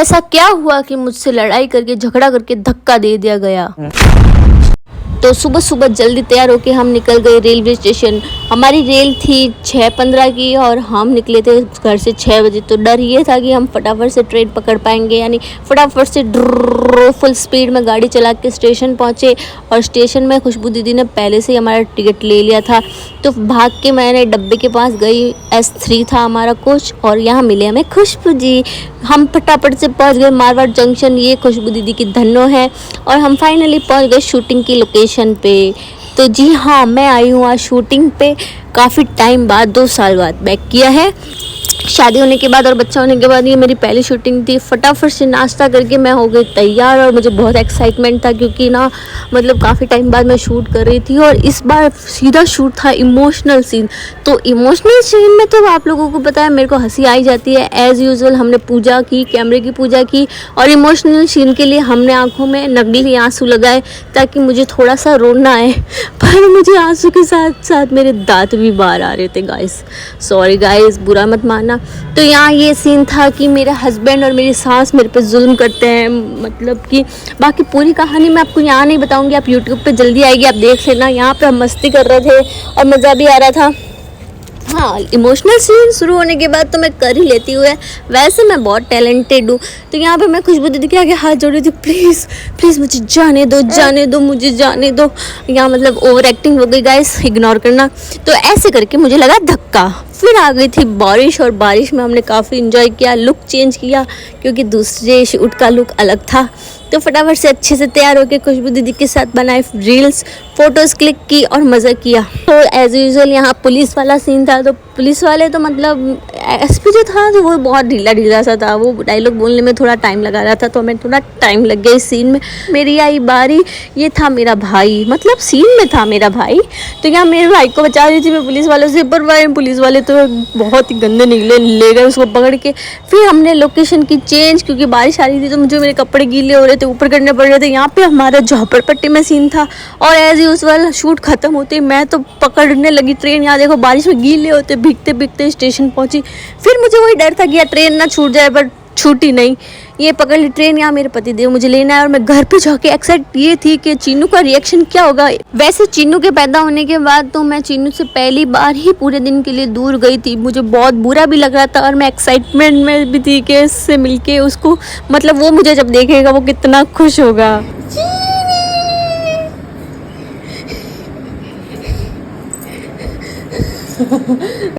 ऐसा क्या हुआ कि मुझसे लड़ाई करके झगड़ा करके धक्का दे दिया गया। तो सुबह सुबह जल्दी तैयार होके हम निकल गए रेलवे स्टेशन। हमारी रेल थी 6:15 की और हम निकले थे घर से 6 बजे। तो डर ये था कि हम फटाफट से ट्रेन पकड़ पाएंगे, यानी फटाफट से फुल स्पीड में गाड़ी चला के स्टेशन पहुँचे। और स्टेशन में खुशबू दीदी ने पहले से ही हमारा टिकट ले लिया था। तो भाग के मैंने डब्बे के पास गई, S3 था हमारा कोच, और यहाँ मिले हमें खुशबू जी। हम फटाफट से पहुँच गए मारवाड़ जंक्शन, ये खुशबू दीदी की धन्नो है। और हम फाइनली पहुँच गए शूटिंग की लोकेशन पे। तो जी हाँ, मैं आई हूँ आज शूटिंग पे काफ़ी टाइम बाद, 2 साल बाद बैक किया है। शादी होने के बाद और बच्चा होने के बाद ये मेरी पहली शूटिंग थी। फटाफट से नाश्ता करके मैं हो गई तैयार और मुझे बहुत एक्साइटमेंट था क्योंकि ना मतलब काफ़ी टाइम बाद मैं शूट कर रही थी और इस बार सीधा शूट था इमोशनल सीन। तो इमोशनल सीन में तो आप लोगों को पता है मेरे को हंसी आई जाती है। एज़ यूजुअल हमने पूजा की, कैमरे की पूजा की, और इमोशनल सीन के लिए हमने आँखों में नकली आंसू लगाए ताकि मुझे थोड़ा सा रोना आए। पर मुझे आंसू के साथ साथ मेरे दांत भी बाहर आ रहे थे गाइस। सॉरी गाइस, बुरा मत मानना। तो यहाँ ये सीन था कि मेरे हस्बैंड और मेरी सास मेरे पे जुल्म करते हैं, मतलब कि बाकी पूरी कहानी मैं आपको यहाँ नहीं बताऊंगी, आप यूट्यूब पे जल्दी आएगी, आप देख लेना। यहाँ पे हम मस्ती कर रहे थे और मज़ा भी आ रहा था। हाँ, इमोशनल सीन शुरू होने के बाद तो मैं कर ही लेती हूँ, वैसे मैं बहुत टैलेंटेड हूँ। तो यहाँ पे मैं खुशबू दीदी के आगे हाथ जोड़ रही थी, प्लीज़ प्लीज़ मुझे जाने दो मुझे जाने दो। यहाँ मतलब ओवर एक्टिंग हो गई गाइस, इग्नोर करना। तो ऐसे करके मुझे लगा धक्का। फिर आ गई थी बारिश और बारिश में हमने काफ़ी इन्जॉय किया, लुक चेंज किया क्योंकि दूसरे शूट का लुक अलग था। तो फटाफट से अच्छे से तैयार होकर खुशबू दीदी के साथ बनाए रील्स, फोटोज़ क्लिक की और मज़ा किया। तो एज़ यूजुअल यहाँ पुलिस वाला सीन था। तो पुलिस वाले तो मतलब SP जो था तो वो बहुत ढीला सा था, वो डायलॉग बोलने में थोड़ा टाइम लगा रहा था, तो हमें थोड़ा टाइम लग गया इस सीन में। मेरी आई बारी, ये था मेरा भाई, मतलब सीन में था मेरा भाई। तो यहाँ मेरे भाई को बचा रही थी मैं पुलिस वालों से, पर भाई पुलिस वाले तो बहुत ही गंदे निकले, ले गए उसको पकड़ के। फिर हमने लोकेशन की चेंज, क्योंकि बारिश आ रही थी तो मुझे मेरे कपड़े गीले हो रहे थे, ऊपर करने पड़ रहे थे। यहाँ पे हमारा झोपड़पट्टी में सीन था और एज यूजुअल शूट खत्म होते मैं तो पकड़ने लगी ट्रेन। यहाँ देखो बारिश में गीले होते भीगते भीगते स्टेशन पहुँची। फिर मुझे वही डर था कि यार ट्रेन ना छूट जाए, पर छूटी नहीं, ये पकड़ ली ट्रेन। यहाँ मेरे पति देव मुझे लेना है और मैं घर पे जाके एक्साइट ये थी कि चीनू का रिएक्शन क्या होगा। वैसे चीनू के पैदा होने के बाद तो मैं चीनू से पहली बार ही पूरे दिन के लिए दूर गई थी। मुझे बहुत बुरा भी लग रहा था और मैं एक्साइटमेंट में भी थी कि इससे मिलके उसको, मतलब वो मुझे जब देखेगा वो कितना खुश होगा।